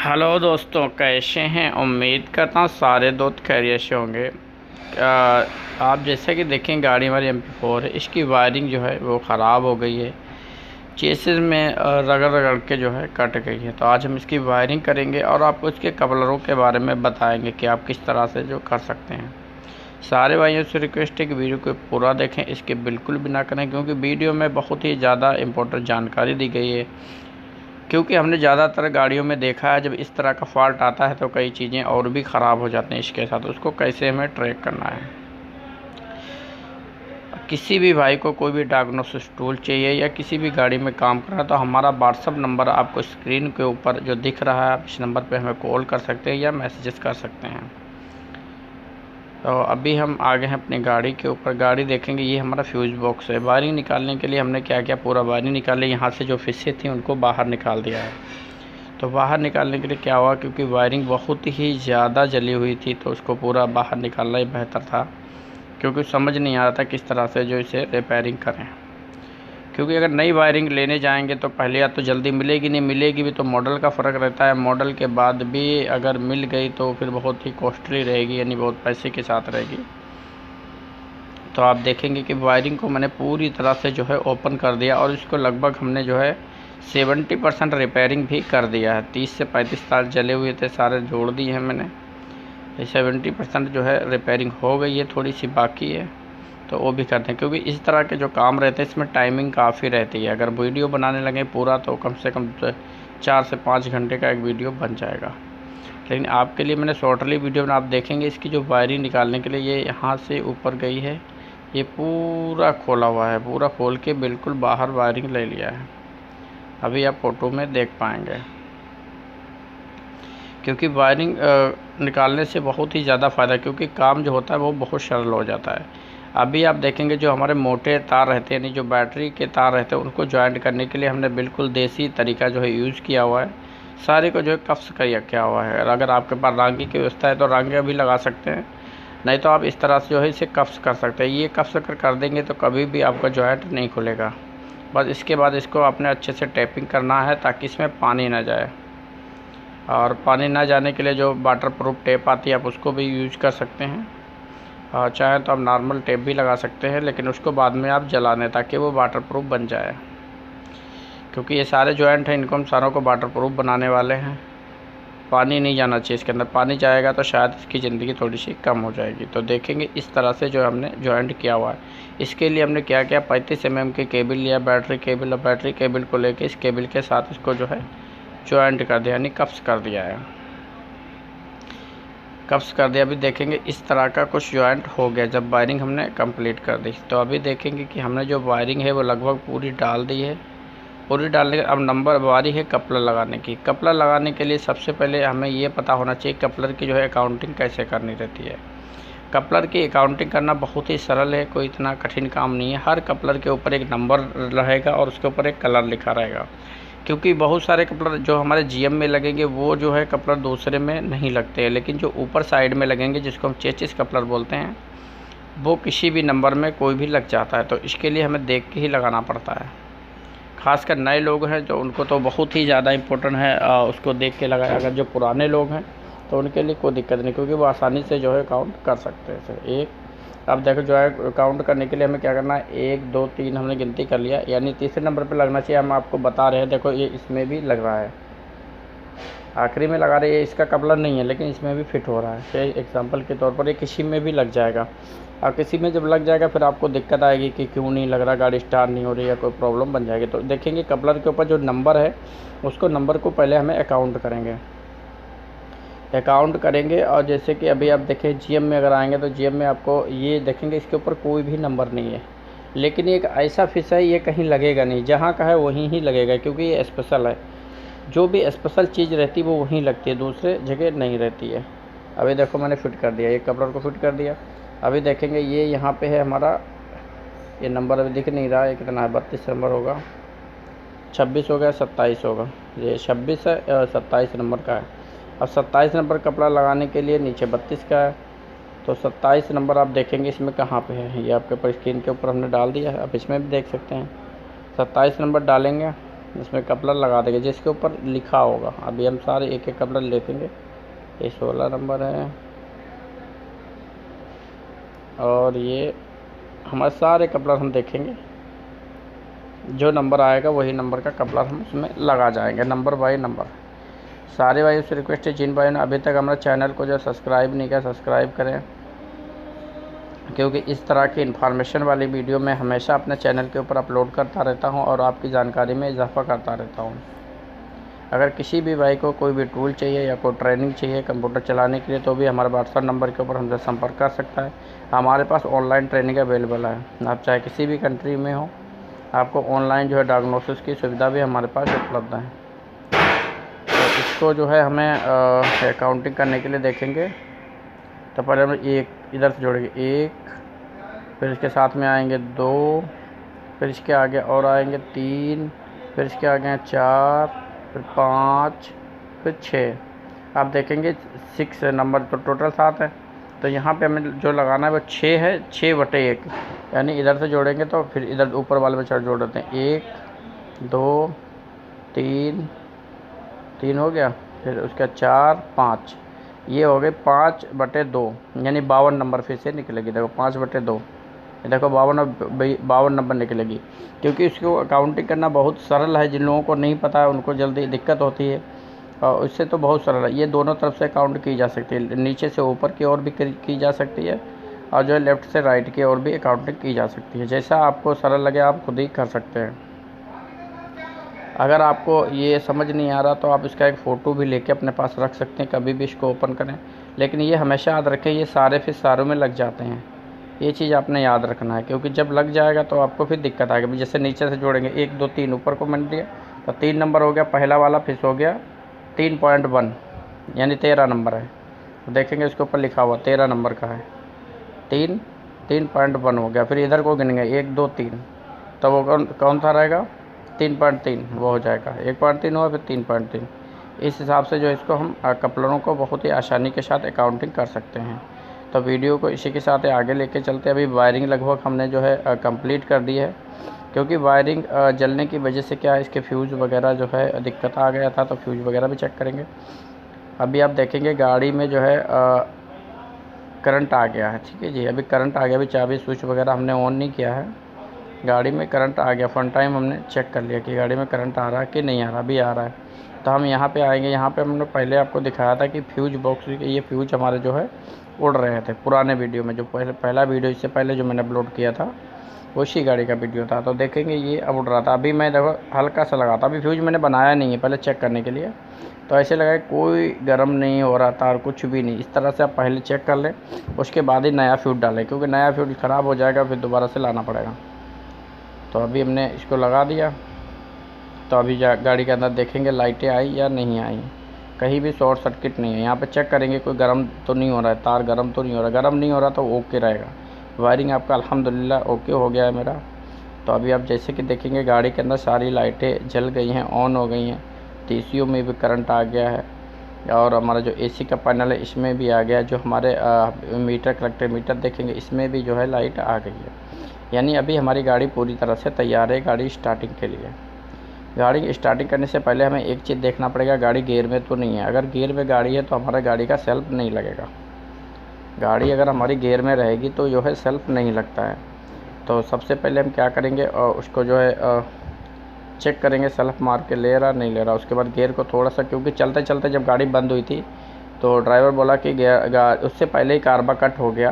Hello दोस्तों, कैसे हैं। उम्मीद करता हूँ सारे दोस्त खैरियत से होंगे। आप जैसे कि देखें, गाड़ी हमारी MP4 है, इसकी वायरिंग जो है वो ख़राब हो गई है। चेसिस में रगड़ रगड़ के जो है कट गई है। तो आज हम इसकी वायरिंग करेंगे और आपको इसके कपलरों के बारे में बताएंगे कि आप किस तरह से जो कर सकते हैं। सारे भाइयों से रिक्वेस्ट है कि वीडियो को पूरा देखें, इसके बिल्कुल भी ना करें, क्योंकि वीडियो में बहुत ही ज़्यादा इम्पोर्टेंट जानकारी दी गई है। क्योंकि हमने ज़्यादातर गाड़ियों में देखा है, जब इस तरह का फॉल्ट आता है तो कई चीज़ें और भी ख़राब हो जाती हैं इसके साथ। उसको कैसे हमें ट्रैक करना है। किसी भी भाई को कोई भी डायग्नोसिस टूल चाहिए या किसी भी गाड़ी में काम करना है तो हमारा व्हाट्सअप नंबर आपको स्क्रीन के ऊपर जो दिख रहा है, आप इस नंबर पे हमें कॉल कर सकते हैं या मैसेजेस कर सकते हैं। तो अभी हम आ गए हैं अपनी गाड़ी के ऊपर। गाड़ी देखेंगे, ये हमारा फ्यूज़ बॉक्स है। वायरिंग निकालने के लिए हमने क्या किया, पूरा वायरिंग निकाले। यहाँ से जो फिसें थी उनको बाहर निकाल दिया है। तो बाहर निकालने के लिए क्या हुआ, क्योंकि वायरिंग बहुत ही ज़्यादा जली हुई थी तो उसको पूरा बाहर निकालना ही बेहतर था, क्योंकि समझ नहीं आ रहा था किस तरह से जो इसे रिपेयरिंग करें। क्योंकि अगर नई वायरिंग लेने जाएंगे तो पहले या तो जल्दी मिलेगी, नहीं मिलेगी भी तो मॉडल का फ़र्क रहता है। मॉडल के बाद भी अगर मिल गई तो फिर बहुत ही कॉस्टली रहेगी, यानी बहुत पैसे के साथ रहेगी। तो आप देखेंगे कि वायरिंग को मैंने पूरी तरह से जो है ओपन कर दिया और इसको लगभग हमने जो है 70% रिपेयरिंग भी कर दिया है। 30 से 35 तार जले हुए थे, सारे जोड़ दिए हैं मैंने। 70% जो है रिपेयरिंग हो गई है, थोड़ी सी बाकी है तो वो भी करते हैं। क्योंकि इस तरह के जो काम रहते हैं इसमें टाइमिंग काफ़ी रहती है। अगर वीडियो बनाने लगे पूरा तो कम से कम 4 से 5 घंटे का एक वीडियो बन जाएगा। लेकिन आपके लिए मैंने शॉर्टली वीडियो में आप देखेंगे। इसकी जो वायरिंग निकालने के लिए ये यहाँ से ऊपर गई है, ये पूरा खोला हुआ है। पूरा खोल के बिल्कुल बाहर वायरिंग ले लिया है। अभी आप फ़ोटो में देख पाएंगे। क्योंकि वायरिंग निकालने से बहुत ही ज़्यादा फ़ायदा, क्योंकि काम जो होता है वो बहुत सरल हो जाता है। अभी आप देखेंगे जो हमारे मोटे तार रहते हैं, यानी जो बैटरी के तार रहते हैं, उनको जॉइंट करने के लिए हमने बिल्कुल देसी तरीका जो है यूज़ किया हुआ है। सारे को जो है कफ्स किया हुआ है। और अगर आपके पास रांगी की व्यवस्था है तो रांगे भी लगा सकते हैं, नहीं तो आप इस तरह से जो है इसे कफ्स कर सकते हैं। ये कफ्स कर देंगे तो कभी भी आपका जॉइंट नहीं खुलेगा। बस इसके बाद इसको आपने अच्छे से टैपिंग करना है ताकि इसमें पानी ना जाए। और पानी ना जाने के लिए जो वाटर प्रूफ टेप आती है आप उसको भी यूज कर सकते हैं। और चाहे तो आप नॉर्मल टेप भी लगा सकते हैं, लेकिन उसको बाद में आप जला दें ताकि वो वाटर प्रूफ बन जाए। क्योंकि ये सारे जॉइंट हैं, इनको हम सारों को वाटर प्रूफ बनाने वाले हैं। पानी नहीं जाना चाहिए इसके अंदर। पानी जाएगा तो शायद इसकी ज़िंदगी थोड़ी सी कम हो जाएगी। तो देखेंगे इस तरह से जो हमने जॉइंट किया हुआ है। इसके लिए हमने क्या किया, 35 mm की केबल लिया, बैटरी केबल, और बैटरी केबल को लेके इस केबल के साथ इसको जो है जॉइंट कर दिया, यानी कप्स कर दिया है। कप्स कर दिया। अभी देखेंगे इस तरह का कुछ जॉइंट हो गया जब वायरिंग हमने कंप्लीट कर दी। तो अभी देखेंगे कि हमने जो वायरिंग है वो लगभग पूरी डाल दी है। पूरी डालने के अब नंबर बारी है कपलर लगाने की। कपलर लगाने के लिए सबसे पहले हमें ये पता होना चाहिए कपलर की जो है अकाउंटिंग कैसे करनी रहती है। कपलर की अकाउंटिंग करना बहुत ही सरल है, कोई इतना कठिन काम नहीं है। हर कपलर के ऊपर एक नंबर रहेगा और उसके ऊपर एक कलर लिखा रहेगा। क्योंकि बहुत सारे कपलर जो हमारे GM में लगेंगे वो जो है कपलर दूसरे में नहीं लगते हैं, लेकिन जो ऊपर साइड में लगेंगे जिसको हम चेचिस कपलर बोलते हैं, वो किसी भी नंबर में कोई भी लग जाता है। तो इसके लिए हमें देख के ही लगाना पड़ता है। खासकर नए लोग हैं जो उनको तो बहुत ही ज़्यादा इम्पोर्टेंट है उसको देख के लगाए। अगर जो पुराने लोग हैं तो उनके लिए कोई दिक्कत नहीं, क्योंकि वो आसानी से जो है काउंट कर सकते हैं। तो एक अब देखो जो है काउंट करने के लिए हमें क्या करना है, 1 2 3 हमने गिनती कर लिया, यानी तीसरे नंबर पे लगना चाहिए। हम आपको बता रहे हैं, देखो ये इसमें भी लग रहा है, आखिरी में लगा रहे हैं। इसका कपलर नहीं है लेकिन इसमें भी फिट हो रहा है। एग्जांपल के तौर पर ये किसी में भी लग जाएगा। और किसी में जब लग जाएगा फिर आपको दिक्कत आएगी कि क्यों नहीं लग रहा, गाड़ी स्टार्ट नहीं हो रही है, कोई प्रॉब्लम बन जाएगी। तो देखेंगे कपलर के ऊपर जो नंबर है उसको नंबर को पहले हमें अकाउंट करेंगे। और जैसे कि अभी आप देखें GM में अगर आएंगे तो GM में आपको ये देखेंगे इसके ऊपर कोई भी नंबर नहीं है, लेकिन ये एक ऐसा फिश है, ये कहीं लगेगा नहीं, जहाँ का है वहीं ही लगेगा, क्योंकि ये स्पेशल है। जो भी स्पेशल चीज़ रहती है वो वहीं लगती है, दूसरे जगह नहीं रहती है। अभी देखो मैंने फिट कर दिया, ये कपलर को फिट कर दिया। अभी देखेंगे ये यहाँ पे है हमारा, ये नंबर अभी दिख नहीं रहा है कितना है, 32 नंबर होगा, 26 होगा, 27 होगा। ये 26 है, 27 नंबर का है। अब 27 नंबर कपड़ा लगाने के लिए नीचे 32 का है, तो 27 नंबर आप देखेंगे इसमें कहाँ पे है, ये आपके ऊपर स्क्रीन के ऊपर हमने डाल दिया है। अब इसमें भी देख सकते हैं 27 नंबर डालेंगे इसमें कपलर लगा देंगे जिसके ऊपर लिखा होगा। अभी हम सारे एक एक कपलर देखेंगे। ये 16 नंबर है और ये हमारे सारे कपलर हम देखेंगे। जो नंबर आएगा वही नंबर का कपलर हम उसमें लगा जाएंगे, नंबर बाई नंबर। सारे भाइयों से रिक्वेस्ट है, जिन भाइयों ने अभी तक हमारे चैनल को जो सब्सक्राइब नहीं किया सब्सक्राइब करें, क्योंकि इस तरह की इन्फॉर्मेशन वाली वीडियो मैं हमेशा अपने चैनल के ऊपर अपलोड करता रहता हूं और आपकी जानकारी में इजाफा करता रहता हूं। अगर किसी भी भाई को कोई भी टूल चाहिए या कोई ट्रेनिंग चाहिए कंप्यूटर चलाने के लिए तो भी हमारे व्हाट्सएप नंबर के ऊपर हमसे संपर्क कर सकता है। हमारे पास ऑनलाइन ट्रेनिंग अवेलेबल है, आप चाहे किसी भी कंट्री में हो, आपको ऑनलाइन जो है डायग्नोसिस की सुविधा भी हमारे पास उपलब्ध है। तो इसको जो है हमें अकाउंटिंग करने के लिए देखेंगे तो पहले हम एक इधर से जोड़ेंगे, एक, फिर इसके साथ में आएंगे 2, फिर इसके आगे और आएंगे 3, फिर इसके आगे 4, फिर 5, फिर 6। आप देखेंगे 6 नंबर तो टोटल 7 है। तो यहाँ पे हमें जो लगाना है वो 6 है, 6/1, यानी इधर से जोड़ेंगे तो फिर इधर ऊपर वाले में जोड़ देते हैं। 1 2 3 3 हो गया, फिर उसका 4 5, ये हो गए 5/2, यानी 52 नंबर फिर से निकलेगी। देखो 5/2, देखो 52 नंबर निकलेगी। क्योंकि इसको अकाउंटिंग करना बहुत सरल है, जिन लोगों को नहीं पता है उनको जल्दी दिक्कत होती है, और इससे तो बहुत सरल है। ये दोनों तरफ से काउंट की जा सकती है, नीचे से ऊपर की ओर भी की जा सकती है और जो है लेफ़्ट से राइट की ओर भी अकाउंटिंग की जा सकती है। जैसा आपको सरल लगे आप खुद ही कर सकते हैं। अगर आपको ये समझ नहीं आ रहा तो आप इसका एक फ़ोटो भी लेके अपने पास रख सकते हैं, कभी भी इसको ओपन करें। लेकिन ये हमेशा याद रखें, ये सारे फिर सारों में लग जाते हैं, ये चीज़ आपने याद रखना है, क्योंकि जब लग जाएगा तो आपको फिर दिक्कत आएगी। जैसे नीचे से जोड़ेंगे 1 2 3, ऊपर को मैंने दिया तो 3 नंबर हो गया, पहला वाला फिर हो गया 3.1, यानी 13 नंबर है। तो देखेंगे इसके ऊपर लिखा हुआ 13 नंबर का है, 3.1 हो गया। फिर इधर को गिनेंगे 1 2 3, तो वो कौन सा रहेगा 3.3, वो हो जाएगा 1.3 हुआ, फिर 3.3। इस हिसाब से जो इसको हम कपलरों को बहुत ही आसानी के साथ अकाउंटिंग कर सकते हैं। तो वीडियो को इसी के साथ आगे लेके चलते हैं। अभी वायरिंग लगभग हमने जो है कंप्लीट कर दी है, क्योंकि वायरिंग जलने की वजह से क्या है, इसके फ्यूज़ वगैरह जो है दिक्कत आ गया था, तो फ्यूज़ वगैरह भी चेक करेंगे। अभी आप देखेंगे गाड़ी में जो है करंट आ गया है, ठीक है जी, अभी करंट आ गया। अभी चाबी स्विच वगैरह हमने ऑन नहीं किया है, गाड़ी में करंट आ गया। फन टाइम हमने चेक कर लिया कि गाड़ी में करंट आ रहा है कि नहीं आ रहा, अभी आ रहा है। तो हम यहाँ पे आएंगे, यहाँ पे हमने पहले आपको दिखाया था कि फ्यूज बॉक्स, ये फ्यूज हमारे जो है उड़ रहे थे पुराने वीडियो में, जो पहला वीडियो इससे पहले जो मैंने अपलोड किया था उसी गाड़ी का वीडियो था। तो देखेंगे ये अब उड़ रहा था। अभी मैं देखो हल्का सा लगा था, अभी फ्यूज मैंने बनाया नहीं है, पहले चेक करने के लिए। तो ऐसे लगा कोई गर्म नहीं हो रहा था और कुछ भी नहीं। इस तरह से आप पहले चेक कर लें, उसके बाद ही नया फ्यूज डालें, क्योंकि नया फ्यूज ख़राब हो जाएगा, फिर दोबारा से लाना पड़ेगा। तो अभी हमने इसको लगा दिया। तो अभी गाड़ी के अंदर देखेंगे लाइटें आई या नहीं आई, कहीं भी शॉर्ट सर्किट नहीं है। यहाँ पे चेक करेंगे कोई गर्म तो नहीं हो रहा है, तार गर्म तो नहीं हो रहा, गर्म नहीं हो रहा तो ओके रहेगा। वायरिंग आपका अल्हम्दुलिल्लाह ओके हो गया है मेरा। तो अभी आप जैसे कि देखेंगे गाड़ी के अंदर सारी लाइटें जल गई हैं, ऑन हो गई हैं। TCU में भी करंट आ गया है और हमारा जो AC का पैनल है इसमें भी आ गया है। जो हमारे मीटर कलेक्टर मीटर देखेंगे इसमें भी जो है लाइट आ गई है, यानी अभी हमारी गाड़ी पूरी तरह से तैयार है गाड़ी स्टार्टिंग के लिए। गाड़ी स्टार्टिंग करने से पहले हमें एक चीज़ देखना पड़ेगा, गाड़ी गियर में तो नहीं है। अगर गियर में गाड़ी है तो हमारा गाड़ी का सेल्फ नहीं लगेगा। गाड़ी अगर हमारी गियर में रहेगी तो जो है सेल्फ नहीं लगता है। तो सबसे पहले हम क्या करेंगे, उसको जो है चेक करेंगे सेल्फ मार के ले रहा नहीं ले रहा। उसके बाद गियर को थोड़ा सा, क्योंकि चलते चलते जब गाड़ी बंद हुई थी तो ड्राइवर बोला कि उससे पहले ही कार्बा कट हो गया,